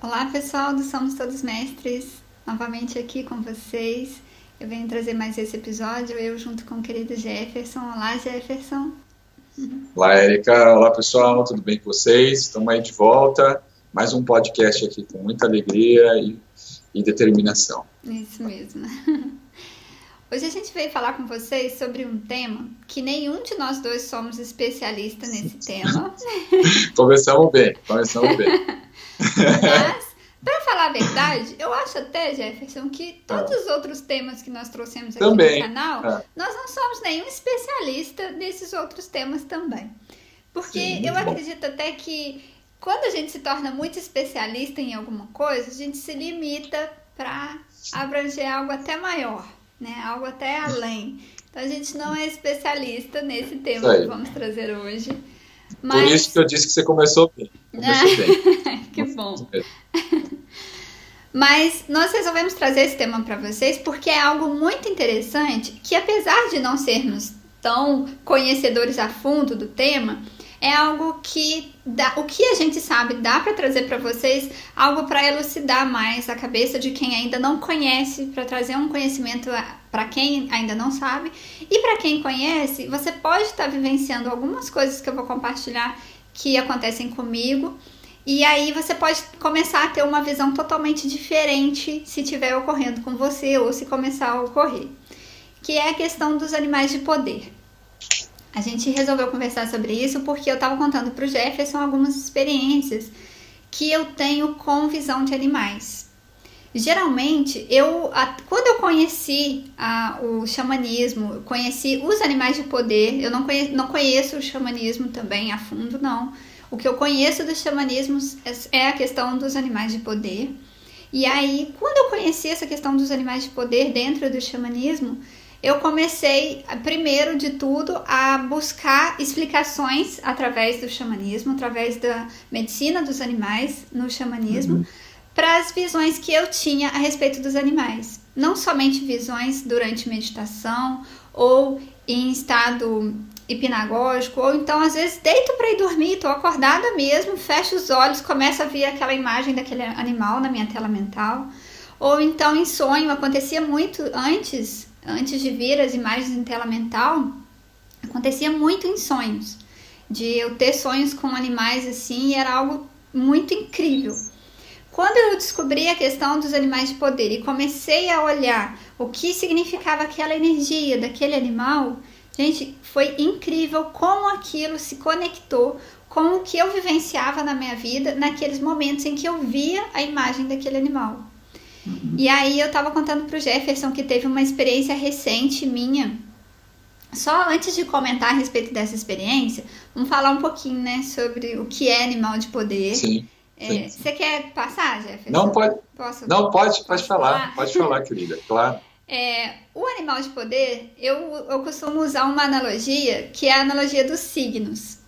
Olá pessoal do Somos Todos Mestres, novamente aqui com vocês. Eu venho trazer mais esse episódio, eu junto com o querido Jefferson. Olá Jefferson. Olá, Érica. Olá, pessoal. Tudo bem com vocês? Estamos aí de volta. Mais um podcast aqui com muita alegria e determinação. Isso mesmo. Hoje a gente veio falar com vocês sobre um tema que nenhum de nós dois somos especialistas nesse tema. Começamos bem. Mas, para falar a verdade, eu acho até, Jefferson, que todos os outros temas que nós trouxemos aqui também. no canal, nós não somos nenhum especialista nesses outros temas também. Porque Sim, eu bom. acredito até que quando a gente se torna muito especialista em alguma coisa, a gente se limita para abranger algo até maior, né? Algo até além. Então a gente não é especialista nesse tema que vamos trazer hoje. Por isso que eu disse que você começou bem. Começou bem. Que bom. Mas nós resolvemos trazer esse tema para vocês porque é algo muito interessante que, apesar de não sermos tão conhecedores a fundo do tema, é algo que o que a gente sabe dá para trazer para vocês, algo para elucidar mais a cabeça de quem ainda não conhece, para trazer um conhecimento para quem ainda não sabe, e para quem conhece, você pode estar vivenciando algumas coisas que eu vou compartilhar que acontecem comigo, e aí você pode começar a ter uma visão totalmente diferente se estiver ocorrendo com você ou se começar a ocorrer, que é a questão dos animais de poder. A gente resolveu conversar sobre isso porque eu estava contando para o Jefferson algumas experiências que eu tenho com visão de animais. Geralmente, quando eu conheci o xamanismo, conheci os animais de poder, eu não conheço o xamanismo também a fundo, não. O que eu conheço dos xamanismos é a questão dos animais de poder. E aí, quando eu conheci essa questão dos animais de poder dentro do xamanismo, eu comecei, primeiro de tudo, a buscar explicações através do xamanismo, através da medicina dos animais no xamanismo, para as visões que eu tinha a respeito dos animais. Não somente visões durante meditação ou em estado hipnagógico, ou então às vezes deito para ir dormir, estou acordada mesmo, fecho os olhos, começo a ver aquela imagem daquele animal na minha tela mental, ou então em sonho. Acontecia muito antes de vir as imagens em tela mental, acontecia muito em sonhos, de eu ter sonhos com animais assim, e era algo muito incrível. Quando eu descobri a questão dos animais de poder e comecei a olhar o que significava aquela energia daquele animal, gente, foi incrível como aquilo se conectou com o que eu vivenciava na minha vida naqueles momentos em que eu via a imagem daquele animal. E aí eu tava contando pro Jefferson que teve uma experiência recente minha. Só antes de comentar a respeito dessa experiência, vamos falar um pouquinho, né, sobre o que é animal de poder. Sim. Você quer passar, Jefferson? Não, pode. Posso? Não, pode falar. Pode falar, querida, claro. O animal de poder, eu costumo usar uma analogia, que é a analogia dos signos.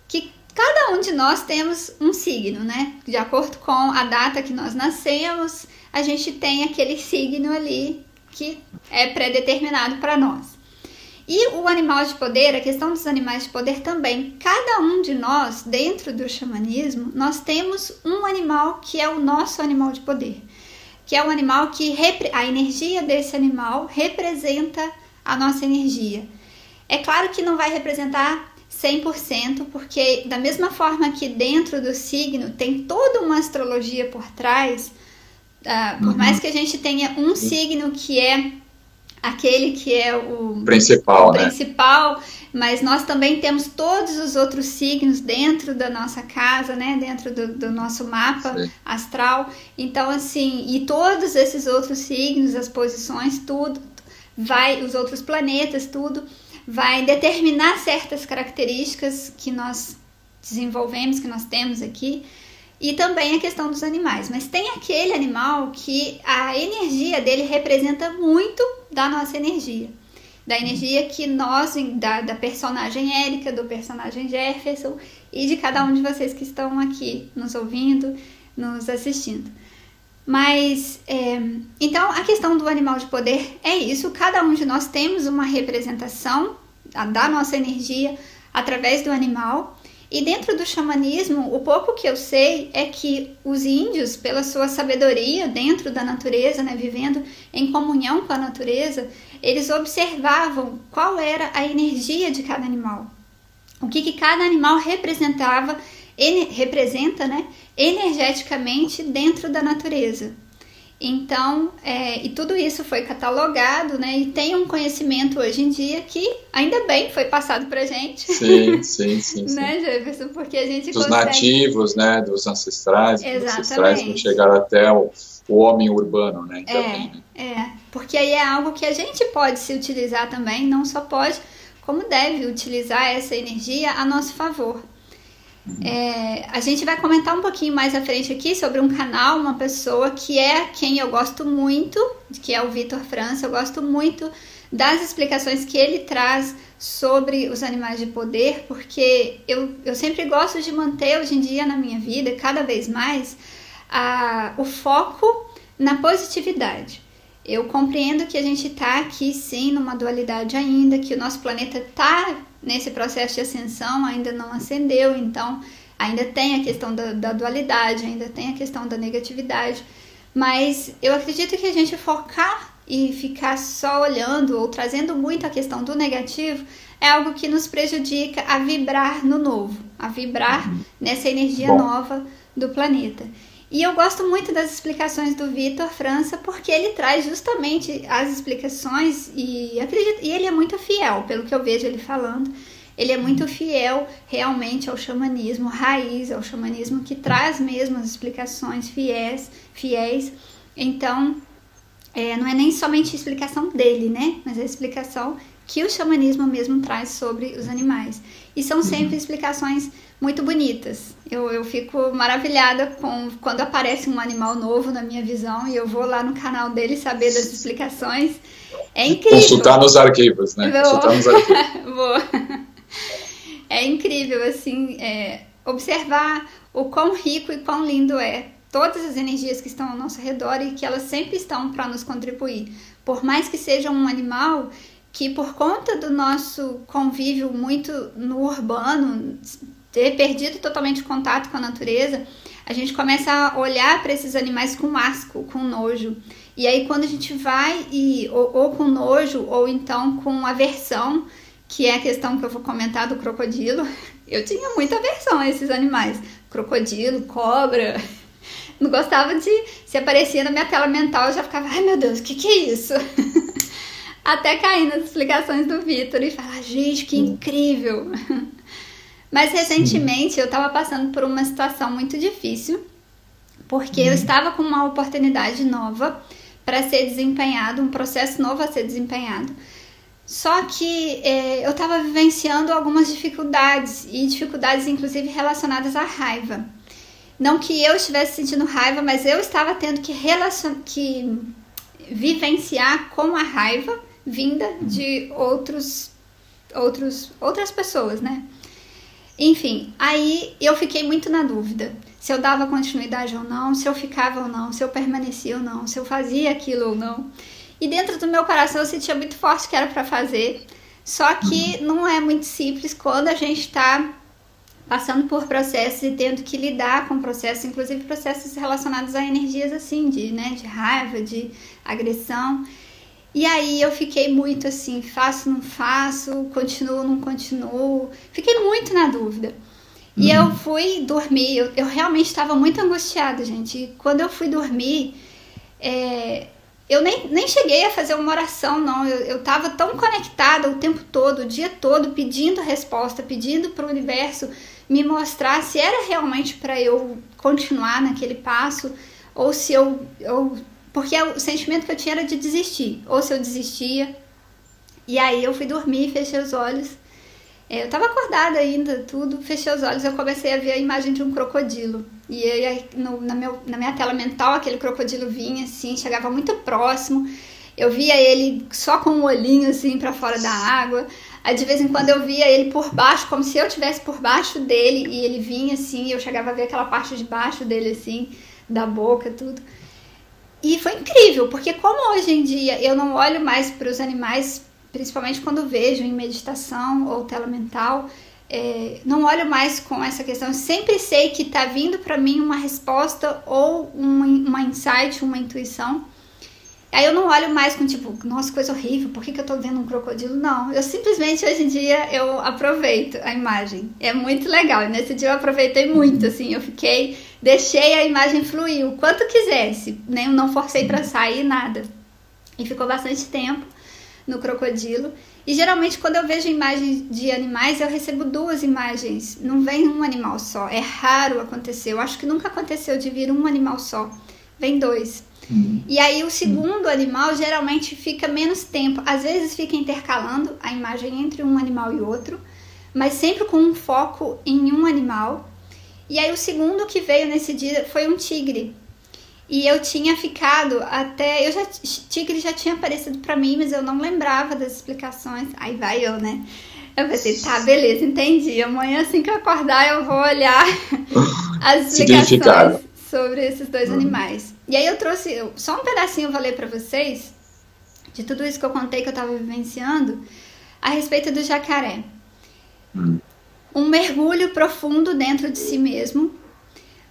Que cada um de nós temos um signo, né? De acordo com a data que nós nascemos, a gente tem aquele signo ali que é pré-determinado para nós. E o animal de poder, a questão dos animais de poder também, cada um de nós, dentro do xamanismo, nós temos um animal que é o nosso animal de poder, que é um animal que a energia desse animal representa a nossa energia. É claro que não vai representar 100%, porque da mesma forma que dentro do signo tem toda uma astrologia por trás, por mais que a gente tenha um signo que é aquele que é o principal, mas nós também temos todos os outros signos dentro da nossa casa, né? Dentro do nosso mapa astral. Então, assim, e todos esses outros signos, as posições, tudo, os outros planetas, tudo, vai determinar certas características que nós desenvolvemos, que nós temos aqui. E também a questão dos animais. Mas tem aquele animal que a energia dele representa muito da nossa energia. Da energia que nós, da personagem Érica, do personagem Jefferson e de cada um de vocês que estão aqui nos ouvindo, nos assistindo. Mas, então, a questão do animal de poder é isso. Cada um de nós temos uma representação da nossa energia através do animal. E dentro do xamanismo, o pouco que eu sei é que os índios, pela sua sabedoria dentro da natureza, né, vivendo em comunhão com a natureza, eles observavam qual era a energia de cada animal. O que cada animal representa, né, energeticamente dentro da natureza. Então, e tudo isso foi catalogado, né, e tem um conhecimento hoje em dia que, ainda bem, foi passado pra gente. Sim. Né, Jefferson? Porque a gente dos consegue... nativos, né, dos ancestrais, Exatamente. Não chegaram até o homem urbano, né, também, porque aí é algo que a gente pode se utilizar também, não só pode, como deve utilizar essa energia a nosso favor. A gente vai comentar um pouquinho mais à frente aqui sobre um canal, uma pessoa que é quem eu gosto muito, que é o Vitor França. Eu gosto muito das explicações que ele traz sobre os animais de poder, porque eu sempre gosto de manter hoje em dia na minha vida, cada vez mais, o foco na positividade. Eu compreendo que a gente está aqui sim numa dualidade ainda, que o nosso planeta está nesse processo de ascensão, ainda não ascendeu, então ainda tem a questão da dualidade, ainda tem a questão da negatividade, mas eu acredito que a gente focar e ficar só olhando ou trazendo muito a questão do negativo é algo que nos prejudica a vibrar no novo, a vibrar nessa energia nova do planeta. E eu gosto muito das explicações do Vitor França, porque ele traz justamente as explicações e ele é muito fiel, pelo que eu vejo ele falando. Ele é muito fiel realmente ao xamanismo raiz, ao xamanismo que traz mesmo as explicações fiéis. Então, não é nem somente a explicação dele, né? Mas a explicação que o xamanismo mesmo traz sobre os animais. E são sempre explicações muito bonitas. Eu fico maravilhada quando aparece um animal novo na minha visão e eu vou lá no canal dele saber das explicações. É incrível. Consultar nos arquivos, né? Consultar nos arquivos. Vou. É incrível, assim, observar o quão rico e quão lindo é todas as energias que estão ao nosso redor e que elas sempre estão para nos contribuir. Por mais que seja um animal que, por conta do nosso convívio muito no urbano, ter perdido totalmente o contato com a natureza, a gente começa a olhar para esses animais com asco, com nojo. E aí quando a gente vai, ou com nojo, ou então com aversão, que é a questão que eu vou comentar do crocodilo, eu tinha muita aversão a esses animais. Crocodilo, cobra. Não gostava se aparecia na minha tela mental, eu já ficava, ai meu Deus, o que é isso? Até cair nas explicações do Vitor e falar, gente, que incrível. Mas recentemente eu estava passando por uma situação muito difícil, porque eu estava com uma oportunidade nova para ser desempenhado, um processo novo a ser desempenhado. Só que eu estava vivenciando algumas dificuldades, e dificuldades inclusive relacionadas à raiva. Não que eu estivesse sentindo raiva, mas eu estava tendo que vivenciar com a raiva vinda de outras pessoas, né? Enfim, aí eu fiquei muito na dúvida se eu dava continuidade ou não, se eu ficava ou não, se eu permanecia ou não, se eu fazia aquilo ou não. E dentro do meu coração eu sentia muito forte que era para fazer, só que não é muito simples quando a gente está passando por processos e tendo que lidar com processos, inclusive processos relacionados a energias assim, de raiva, de agressão. E aí eu fiquei muito assim, faço, não faço, continuo, não continuo. Fiquei muito na dúvida. E eu fui dormir, eu realmente estava muito angustiada, gente. E quando eu fui dormir, eu nem cheguei a fazer uma oração, não. Eu estava tão conectada o tempo todo, o dia todo, pedindo resposta, pedindo para o universo me mostrar se era realmente para eu continuar naquele passo, ou se porque o sentimento que eu tinha era de desistir, ou se eu desistia. E aí eu fui dormir, fechei os olhos. Eu estava acordada ainda, tudo, fechei os olhos, eu comecei a ver a imagem de um crocodilo. E aí, na minha tela mental, aquele crocodilo vinha assim, chegava muito próximo. Eu via ele só com um olhinho assim para fora da água. Aí de vez em quando eu via ele por baixo, como se eu estivesse por baixo dele, e ele vinha assim, e eu chegava a ver aquela parte de baixo dele assim, da boca, tudo. E foi incrível, porque como hoje em dia eu não olho mais para os animais, principalmente quando vejo em meditação ou tela mental, não olho mais com essa questão. Eu sempre sei que tá vindo para mim uma resposta ou uma insight, uma intuição. Aí eu não olho mais com tipo, nossa, coisa horrível, por que eu tô vendo um crocodilo? Não, eu simplesmente hoje em dia eu aproveito a imagem. É muito legal. E nesse dia eu aproveitei muito, assim, deixei a imagem fluir o quanto quisesse, nem não forcei para sair nada. E ficou bastante tempo no crocodilo. E geralmente quando eu vejo imagens de animais, eu recebo 2 imagens, não vem um animal só. É raro acontecer, eu acho que nunca aconteceu de vir um animal só, vem 2. E aí o segundo animal geralmente fica menos tempo, às vezes fica intercalando a imagem entre um animal e outro, mas sempre com um foco em um animal. E aí o segundo que veio nesse dia foi um tigre. E eu tinha ficado até... tigre já tinha aparecido pra mim, mas eu não lembrava das explicações. Aí vai eu, né? Eu pensei, tá, beleza, entendi. Amanhã, assim que eu acordar, eu vou olhar as explicações sobre esses 2 animais. E aí eu trouxe... Só um pedacinho eu vou ler pra vocês, de tudo isso que eu contei que eu tava vivenciando, a respeito do jacaré. Um mergulho profundo dentro de si mesmo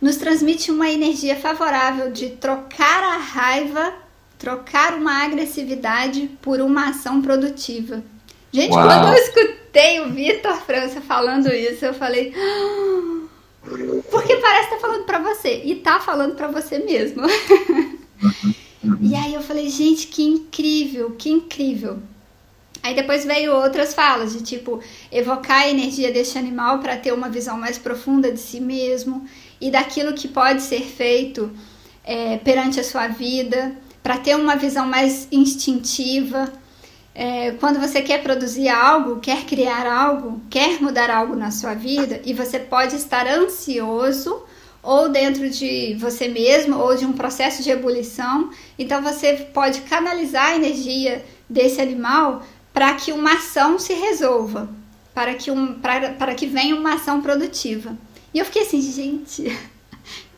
nos transmite uma energia favorável de trocar a raiva, trocar uma agressividade por uma ação produtiva. Gente, Uau. Quando eu escutei o Vitor França falando isso, eu falei... porque parece que tá falando pra você. E tá falando pra você mesmo. E aí eu falei, gente, que incrível, que incrível. Aí depois veio outras falas, de tipo, evocar a energia deste animal para ter uma visão mais profunda de si mesmo e daquilo que pode ser feito perante a sua vida, para ter uma visão mais instintiva. Quando você quer produzir algo, quer criar algo, quer mudar algo na sua vida, e você pode estar ansioso, ou dentro de você mesmo, ou de um processo de ebulição, então você pode canalizar a energia desse animal para que uma ação se resolva, para que venha uma ação produtiva. E eu fiquei assim, gente,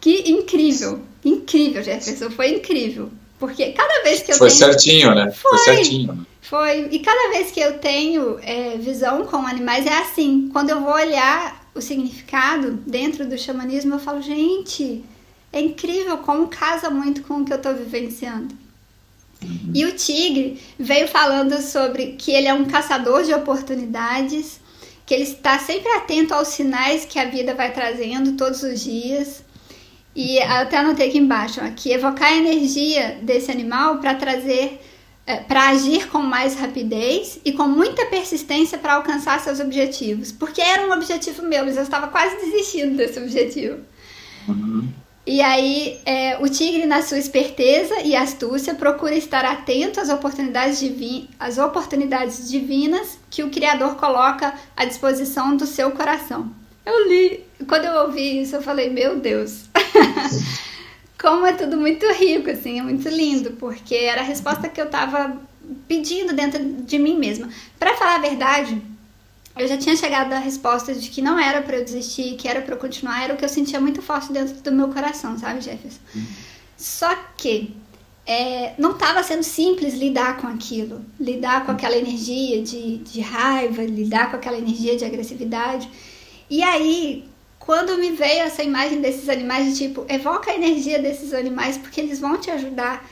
que incrível, incrível, Jefferson, foi incrível. Porque cada vez que eu tenho... certinho, né? Foi certinho. Foi, e cada vez que eu tenho visão com animais é assim, quando eu vou olhar o significado dentro do xamanismo, eu falo, gente, é incrível como casa muito com o que eu tô vivenciando. E o tigre veio falando sobre que ele é um caçador de oportunidades, que ele está sempre atento aos sinais que a vida vai trazendo todos os dias. E até anotei aqui embaixo, ó, que evocar a energia desse animal para trazer, para agir com mais rapidez e com muita persistência para alcançar seus objetivos. Porque era um objetivo meu, mas eu estava quase desistindo desse objetivo. E aí, o tigre, na sua esperteza e astúcia, procura estar atento às oportunidades divinas que o Criador coloca à disposição do seu coração. Eu li, quando eu ouvi isso, eu falei, meu Deus, como é tudo muito rico, assim, é muito lindo, porque era a resposta que eu estava pedindo dentro de mim mesma. Para falar a verdade, eu já tinha chegado à resposta de que não era para eu desistir, que era para eu continuar, era o que eu sentia muito forte dentro do meu coração, sabe, Jefferson? Só que não estava sendo simples lidar com aquilo, lidar com aquela energia de raiva, lidar com aquela energia de agressividade. E aí, quando me veio essa imagem desses animais, de tipo, evoca a energia desses animais, porque eles vão te ajudar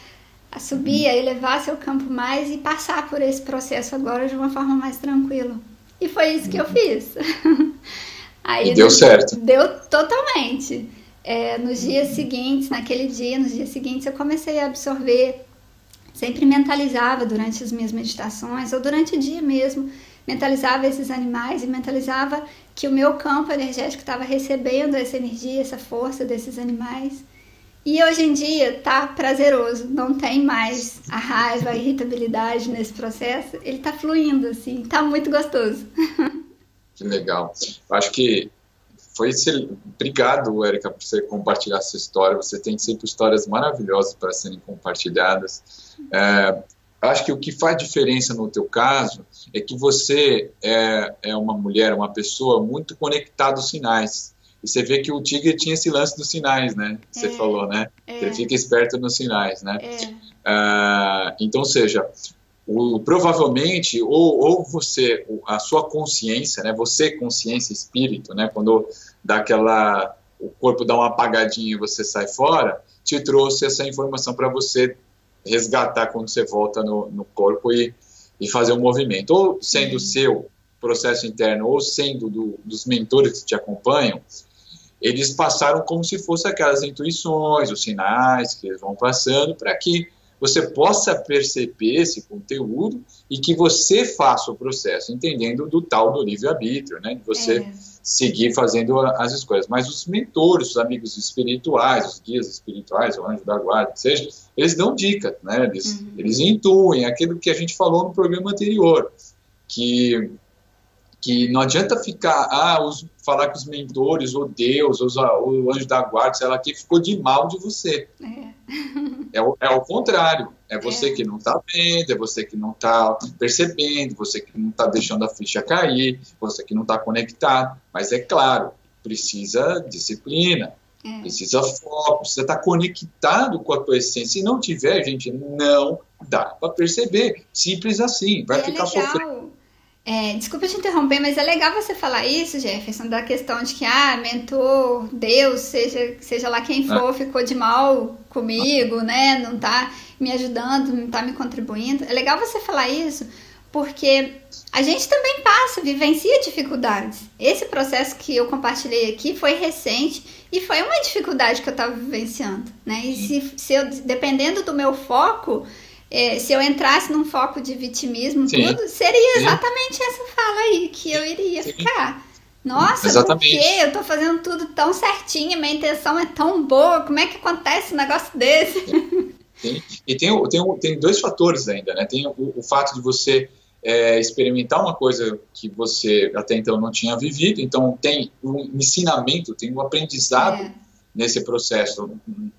a subir, a elevar seu campo mais e passar por esse processo agora de uma forma mais tranquila. E foi isso que eu fiz. Aí e deu certo. Deu totalmente. Nos dias seguintes, nos dias seguintes, eu comecei a absorver, sempre mentalizava durante as minhas meditações, ou durante o dia mesmo, mentalizava esses animais e mentalizava que o meu campo energético estava recebendo essa energia, essa força desses animais. E hoje em dia tá prazeroso, não tem mais a raiva, a irritabilidade nesse processo, ele tá fluindo, assim, tá muito gostoso. Que legal. Acho que obrigado, Érica, por você compartilhar essa história. Você tem sempre histórias maravilhosas para serem compartilhadas. Acho que o que faz diferença no teu caso é que você é uma mulher, uma pessoa muito conectada aos sinais. E você vê que o tigre tinha esse lance dos sinais, né? Você falou, né? Ele fica esperto nos sinais, né? Então, ou seja, provavelmente, ou você, a sua consciência, né, você, consciência, espírito, né, quando dá aquela, o corpo dá uma apagadinha e você sai fora, te trouxe essa informação para você resgatar quando você volta no corpo e fazer um movimento. Ou sendo seu processo interno, ou sendo dos mentores que te acompanham, eles passaram como se fossem aquelas intuições, os sinais que eles vão passando, para que você possa perceber esse conteúdo e que você faça o processo, entendendo do tal do livre-arbítrio, né? De você seguir fazendo as escolhas. Mas os mentores, os amigos espirituais, os guias espirituais, o anjo da guarda, que seja, eles dão dicas, né? Eles intuem aquilo que a gente falou no programa anterior, que não adianta ficar, falar que os mentores, ou Deus, ou o anjo da guarda, sei lá, que ficou de mal de você. É o contrário. É você que não está vendo, é você que não está percebendo, você que não está deixando a ficha cair, você que não está conectado. Mas é claro, precisa disciplina, precisa foco, precisa estar conectado com a tua essência. Se não tiver, gente, não dá para perceber. Simples assim, vai ficar sofrendo. Desculpa te interromper, mas é legal você falar isso, Jefferson, da questão de que, mentor, Deus, seja lá quem for, ficou de mal comigo, né? Não tá me ajudando, não tá me contribuindo. É legal você falar isso, porque a gente também vivencia dificuldades. Esse processo que eu compartilhei aqui foi recente e foi uma dificuldade que eu estava vivenciando, né? E dependendo do meu foco, se eu entrasse num foco de vitimismo, tudo, seria exatamente essa fala aí que eu iria ficar. Nossa, exatamente. Por que eu tô fazendo tudo tão certinho, minha intenção é tão boa, como é que acontece um negócio desse? E tem dois fatores ainda, né? Tem o fato de você experimentar uma coisa que você até então não tinha vivido, então tem um ensinamento, tem um aprendizado nesse processo.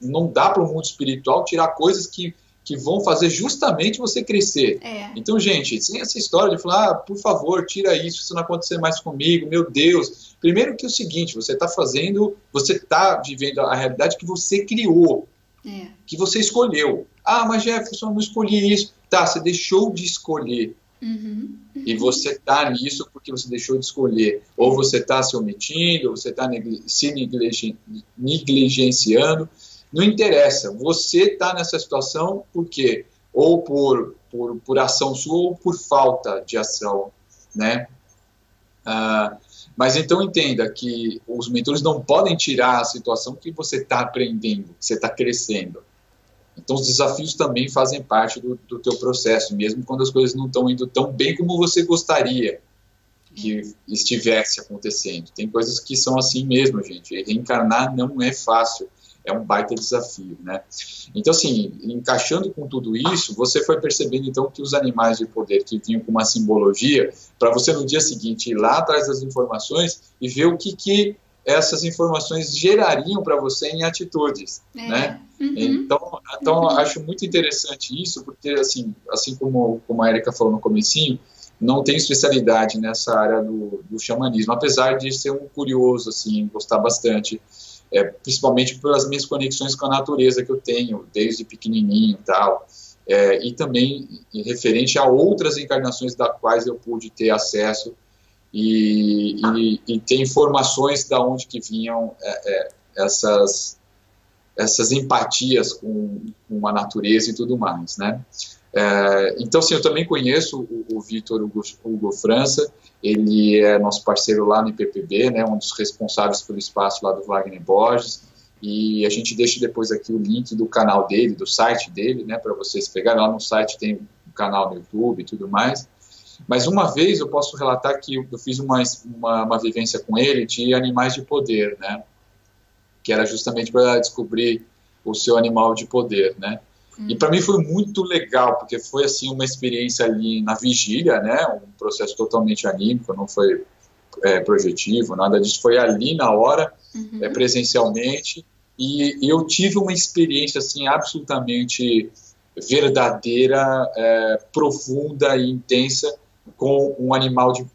Não dá para o mundo espiritual tirar coisas que vão fazer justamente você crescer. Então, gente, sem essa história de falar, por favor, tira isso não acontecer mais comigo, meu Deus. Primeiro que é o seguinte, você está vivendo a realidade que você criou, que você escolheu. Mas Jefferson, eu não escolhi isso. Tá, você deixou de escolher. E você está nisso porque você deixou de escolher. Ou você está se omitindo, ou você está se negligenciando. Não interessa, você está nessa situação por quê? Ou por ação sua ou por falta de ação, né? Mas então entenda que os mentores não podem tirar a situação que você está aprendendo, que você está crescendo. Então os desafios também fazem parte do teu processo, mesmo quando as coisas não estão indo tão bem como você gostaria que estivesse acontecendo. Tem coisas que são assim mesmo, gente. Reencarnar não é fácil. É um baita desafio, né? Então, assim, encaixando com tudo isso, você foi percebendo, então, que os animais de poder que vinham com uma simbologia, para você no dia seguinte ir lá atrás das informações e ver o que essas informações gerariam para você em atitudes, né? Então, acho muito interessante isso, porque, assim como a Erika falou no comecinho, não tenho especialidade nessa área do xamanismo, apesar de ser um curioso, assim, gostar bastante, principalmente pelas minhas conexões com a natureza que eu tenho desde pequenininho e tal, e também referente a outras encarnações das quais eu pude ter acesso e ter informações da onde que vinham essas empatias com a natureza e tudo mais, né? Então, sim, eu também conheço o Vitor Hugo França. Ele é nosso parceiro lá no IPPB, né, um dos responsáveis pelo espaço lá do Wagner Borges, e a gente deixa depois aqui o link do canal dele, do site dele, né, para vocês pegarem. Lá no site tem um canal no YouTube e tudo mais. Mas uma vez eu posso relatar que eu fiz uma vivência com ele de animais de poder, né, que era justamente para descobrir o seu animal de poder, né. E para mim foi muito legal, porque foi assim uma experiência ali na vigília, né, um processo totalmente anímico, não foi projetivo, nada disso, foi ali na hora, presencialmente, e eu tive uma experiência assim absolutamente verdadeira, profunda e intensa com um animal de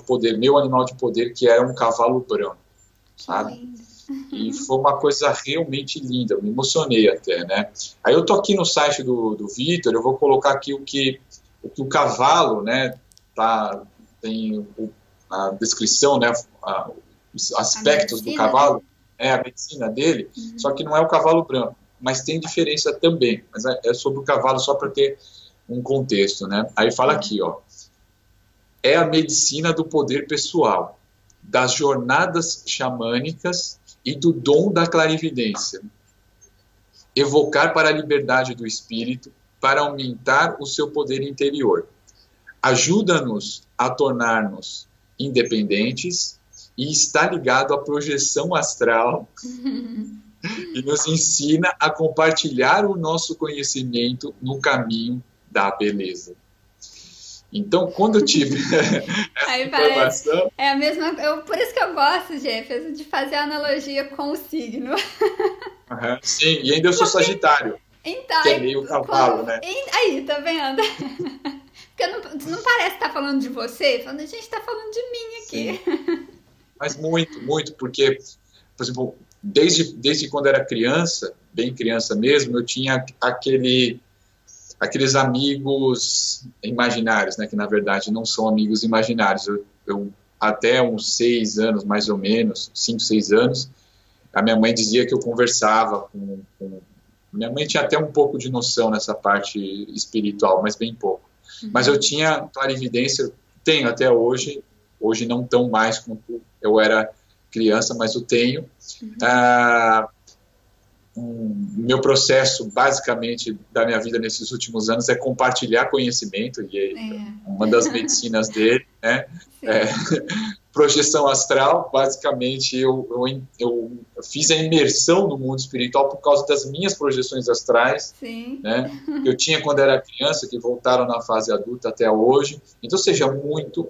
poder, meu animal de poder, que era um cavalo branco, sabe? E foi uma coisa realmente linda, eu me emocionei até, né? Aí eu tô aqui no site do Vitor, eu vou colocar aqui o que o que o cavalo, né, tem a descrição, né, os aspectos do cavalo, a medicina dele, só que não é o cavalo branco, mas tem diferença também, mas é sobre o cavalo só para ter um contexto, né? Aí fala aqui, ó, é a medicina do poder pessoal, das jornadas xamânicas e do dom da clarividência. Evocar para a liberdade do espírito, para aumentar o seu poder interior. Ajuda-nos a tornar-nos independentes e está ligado à projeção astral e nos ensina a compartilhar o nosso conhecimento no caminho da beleza. Então, quando eu tive essa informação... É a mesma... por isso que eu gosto, Jefferson, de fazer a analogia com o signo. Sim, e ainda eu sou Sagitário, então, que é meio cavalo, né? Aí, tá vendo? Porque não parece estar falando de você, falando, a gente está falando de mim aqui. Sim. Mas muito, porque, por exemplo, desde quando era criança, bem criança mesmo, eu tinha aqueles amigos imaginários, né, que na verdade não são amigos imaginários. Eu até uns 6 anos, mais ou menos, 5, 6 anos, a minha mãe dizia que eu conversava com... Minha mãe tinha até um pouco de noção nessa parte espiritual, mas bem pouco. Mas eu tinha clarividência, tenho até hoje não tão mais quanto eu era criança, mas eu tenho. Meu processo, basicamente, da minha vida nesses últimos anos é compartilhar conhecimento, e uma das medicinas dele, né? Projeção astral, basicamente, eu fiz a imersão no mundo espiritual por causa das minhas projeções astrais, né? Eu tinha quando era criança, que voltaram na fase adulta até hoje, então, seja muito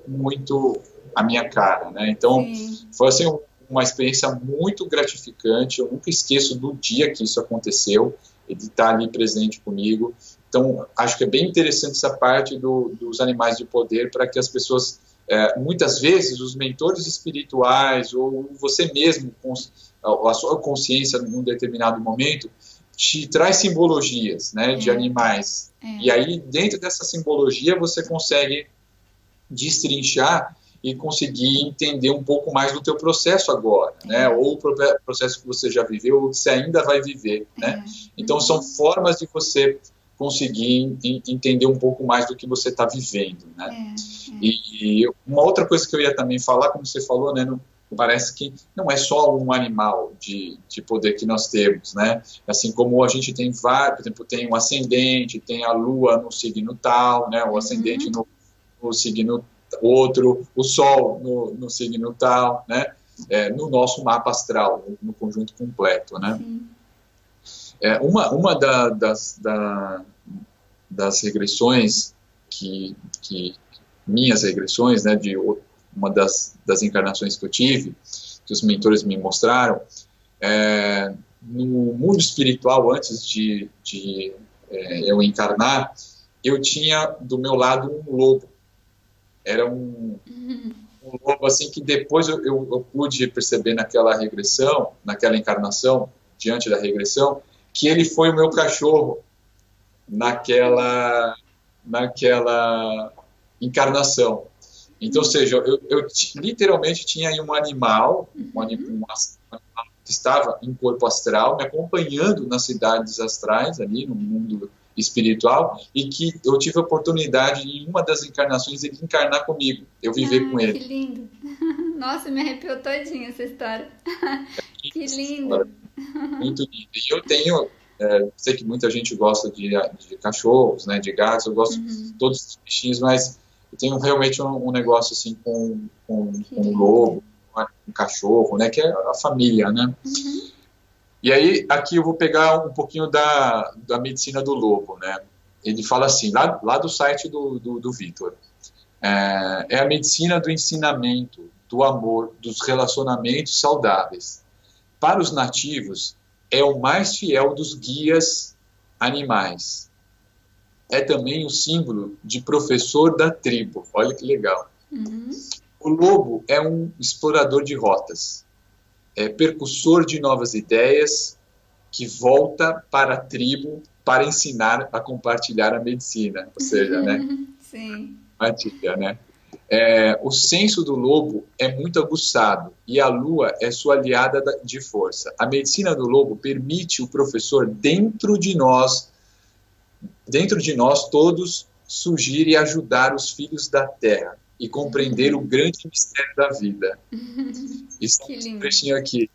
a minha cara, né? Então, foi assim, uma experiência muito gratificante, eu nunca esqueço do dia que isso aconteceu, ele está ali presente comigo. Então, acho que é bem interessante essa parte dos animais de poder, para que as pessoas, muitas vezes, os mentores espirituais, ou você mesmo, a sua consciência num determinado momento, te traz simbologias, né, de animais. E aí, dentro dessa simbologia, você consegue destrinchar e conseguir entender um pouco mais do teu processo agora, né? Ou o processo que você já viveu, ou que você ainda vai viver, né? Então, são formas de você conseguir entender um pouco mais do que você está vivendo, né? E uma outra coisa que eu ia também falar, como você falou, né? Parece que não é só um animal de poder que nós temos, né? Assim como a gente tem vários, por exemplo, tem um ascendente, tem a lua no signo tal, né? O ascendente no signo outro, o Sol no signo tal, né? No nosso mapa astral, no conjunto completo, né? Uma das regressões minhas regressões, né? De uma das encarnações que eu tive, que os mentores me mostraram, no mundo espiritual, antes de eu encarnar, eu tinha do meu lado um lobo. Era um lobo assim que depois eu pude perceber naquela regressão, naquela encarnação, diante da regressão, que ele foi o meu cachorro naquela encarnação. Então, ou seja, eu literalmente tinha aí um animal que estava em corpo astral, me acompanhando nas cidades astrais, ali no mundo espiritual, e que eu tive a oportunidade, em uma das encarnações, de encarnar comigo, eu viver com ele. Que lindo! Nossa, me arrepiou todinha essa história. Que lindo! Muito lindo. E eu tenho, sei que muita gente gosta de cachorros, né, de gatos, eu gosto de todos os bichinhos, mas eu tenho realmente um negócio assim com um lobo, um cachorro, né, que é a família, né? E aí, aqui eu vou pegar um pouquinho da medicina do lobo, né? Ele fala assim, lá do site do Vitor, é a medicina do ensinamento, do amor, dos relacionamentos saudáveis. Para os nativos, é o mais fiel dos guias animais. É também o símbolo de professor da tribo. Olha que legal. O lobo é um explorador de rotas. É percussor de novas ideias, que volta para a tribo para ensinar a compartilhar a medicina. Ou seja, né? Sim. Matilha, né? O senso do lobo é muito aguçado e a lua é sua aliada de força. A medicina do lobo permite o professor dentro de nós todos surgir e ajudar os filhos da terra e compreender o grande mistério da vida. Isso é um trechinho aqui.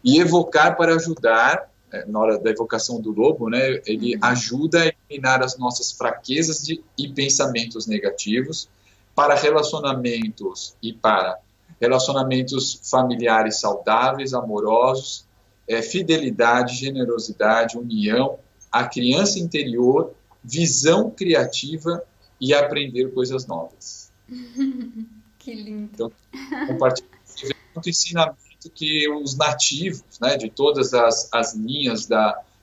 E evocar para ajudar, na hora da evocação do lobo, né, ele ajuda a eliminar as nossas fraquezas e pensamentos negativos para relacionamentos familiares saudáveis, amorosos, fidelidade, generosidade, união, a criança interior, visão criativa e aprender coisas novas. Que lindo. Então, compartilhar muito ensinamento que os nativos, né, de todas as linhas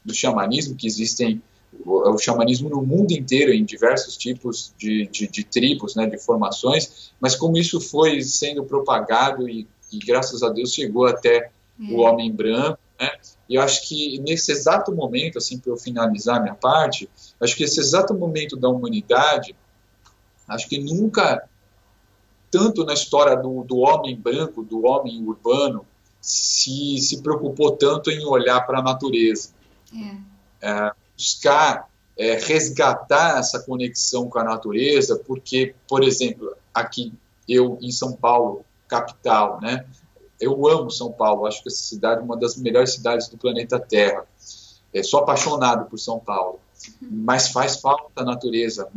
do xamanismo que existem, o xamanismo no mundo inteiro, em diversos tipos de tribos, né, de formações, mas como isso foi sendo propagado e graças a Deus chegou até o homem branco, né? E eu acho que nesse exato momento, assim, para eu finalizar minha parte, acho que esse exato momento da humanidade, acho que nunca, tanto na história do homem branco, do homem urbano, se preocupou tanto em olhar para a natureza. Buscar resgatar essa conexão com a natureza, porque, por exemplo, aqui, eu em São Paulo, capital, né? Eu amo São Paulo, acho que essa cidade é uma das melhores cidades do planeta Terra. Sou apaixonado por São Paulo, mas faz falta a natureza,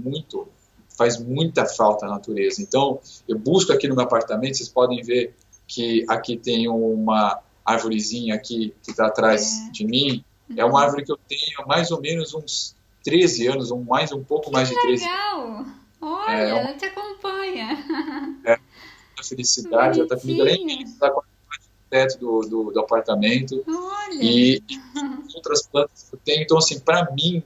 faz muita falta a natureza. Então, eu busco aqui no meu apartamento, vocês podem ver que aqui tem uma árvorezinha aqui que está atrás de mim. É uma árvore que eu tenho há mais ou menos uns 13 anos, um pouco mais de 13 anos. Legal! Olha, ela te acompanha. A felicidade, ela está comigo além está com o teto do apartamento. Olha. E outras plantas que eu tenho. Então, assim, para mim,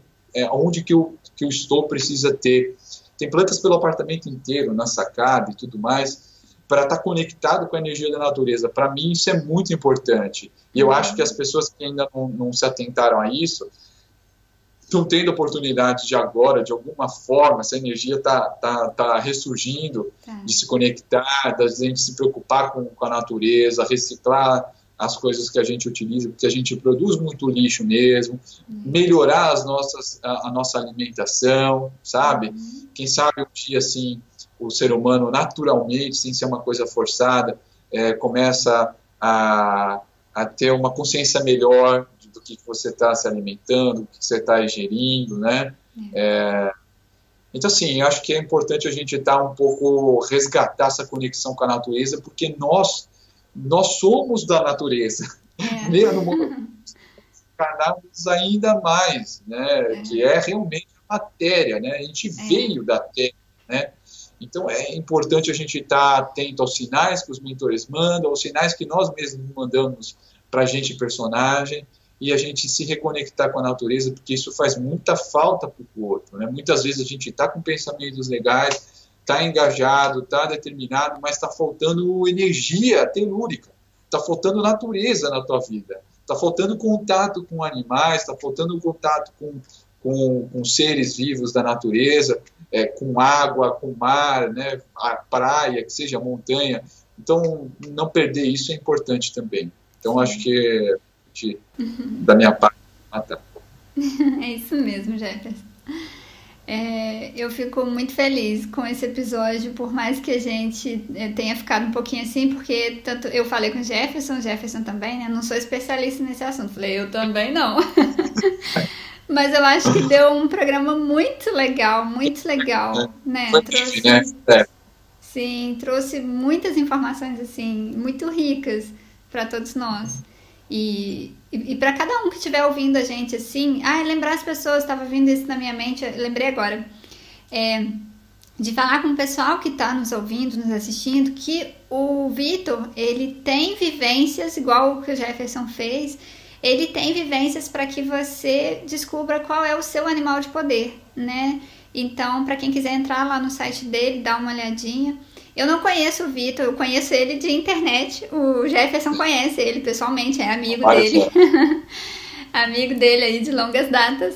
onde que eu estou precisa ter. Tem plantas pelo apartamento inteiro, na sacada e tudo mais, para estar conectado com a energia da natureza. Para mim, isso é muito importante. E eu acho que as pessoas que ainda não se atentaram a isso estão tendo a oportunidade de agora, de alguma forma, essa energia tá ressurgindo, de se conectar, da gente se preocupar com a natureza, reciclar as coisas que a gente utiliza, porque a gente produz muito lixo mesmo, melhorar a nossa alimentação, sabe? Quem sabe um dia, assim, o ser humano naturalmente, sem ser uma coisa forçada, começa a ter uma consciência melhor do que você está se alimentando, do que você está ingerindo, né? Então, assim, eu acho que é importante a gente resgatar essa conexão com a natureza, porque nós somos da natureza, mesmo encarnados ainda mais, né? Que é realmente a matéria, né? A gente veio da Terra, né? Então, é importante a gente estar atento aos sinais que os mentores mandam, aos sinais que nós mesmos mandamos para a gente, personagem, e a gente se reconectar com a natureza, porque isso faz muita falta para o corpo, né? Muitas vezes a gente está com pensamentos legais, está engajado, está determinado, mas está faltando energia telúrica, está faltando natureza na tua vida, está faltando contato com animais, está faltando contato com seres vivos da natureza, com água, com mar, né? A praia, que seja a montanha. Então, não perder isso é importante também. Então, acho que da minha parte, É isso mesmo, Jefferson. Eu fico muito feliz com esse episódio, por mais que a gente tenha ficado um pouquinho assim, porque tanto eu falei com o Jefferson também, né? Não sou especialista nesse assunto. Falei, eu também não. Mas eu acho que deu um programa muito legal, né? Sim, trouxe muitas informações, assim, muito ricas para todos nós. E para cada um que estiver ouvindo a gente, assim, lembrar as pessoas, estava vindo isso na minha mente, lembrei agora, de falar com o pessoal que está nos ouvindo, nos assistindo, que o Vitor, ele tem vivências, igual o que o Jefferson fez, ele tem vivências para que você descubra qual é o seu animal de poder, né? Então, para quem quiser entrar lá no site dele, dar uma olhadinha. Eu não conheço o Vitor, eu conheço ele de internet. O Jefferson conhece ele pessoalmente, é amigo dele. Amigo dele aí de longas datas.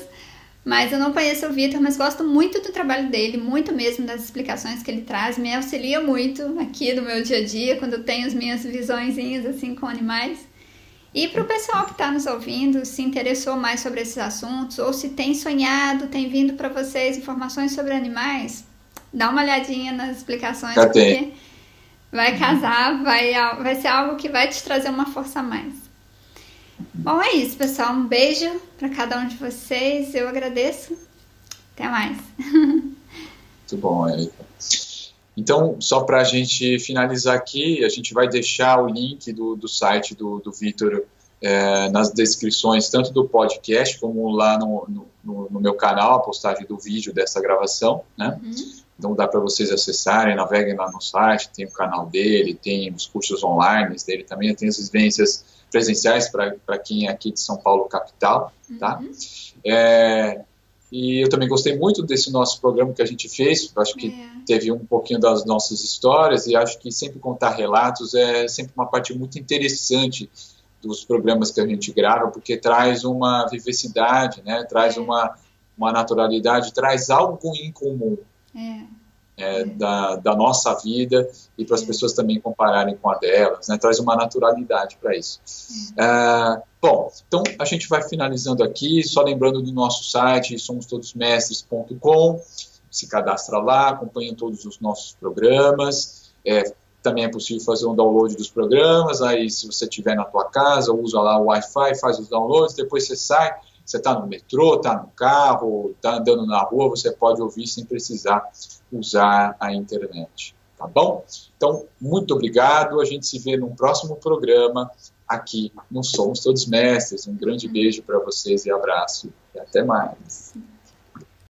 Mas eu não conheço o Vitor, mas gosto muito do trabalho dele, muito mesmo das explicações que ele traz, me auxilia muito aqui no meu dia a dia, quando eu tenho as minhas visõezinhas assim com animais. E para o pessoal que está nos ouvindo, se interessou mais sobre esses assuntos, ou se tem sonhado, tem vindo para vocês informações sobre animais, dá uma olhadinha nas explicações, porque vai casar, vai ser algo que vai te trazer uma força a mais. Bom, é isso, pessoal. Um beijo para cada um de vocês. Eu agradeço. Até mais. Muito bom, Érica. Então, só para a gente finalizar aqui, a gente vai deixar o link do site do Vitor nas descrições, tanto do podcast como lá no meu canal, a postagem do vídeo dessa gravação, né? Então dá para vocês acessarem, naveguem lá no site, tem o canal dele, tem os cursos online dele também, tem as vivências presenciais para quem é aqui de São Paulo, capital, tá? E eu também gostei muito desse nosso programa que a gente fez, acho que teve um pouquinho das nossas histórias, e acho que sempre contar relatos é sempre uma parte muito interessante dos programas que a gente grava, porque traz uma vivacidade, né? Traz uma naturalidade, traz algo em comum da nossa vida, e para as pessoas também compararem com a delas, né? Traz uma naturalidade para isso. Bom, então a gente vai finalizando aqui, só lembrando do nosso site, somostodosmestres.com, se cadastra lá, acompanha todos os nossos programas, também é possível fazer um download dos programas, aí se você estiver na tua casa, usa lá o Wi-Fi, faz os downloads, depois você sai, você está no metrô, está no carro, está andando na rua, você pode ouvir sem precisar usar a internet, tá bom? Então, muito obrigado, a gente se vê num próximo programa aqui no Somos Todos Mestres. Um grande beijo para vocês e abraço, e até mais.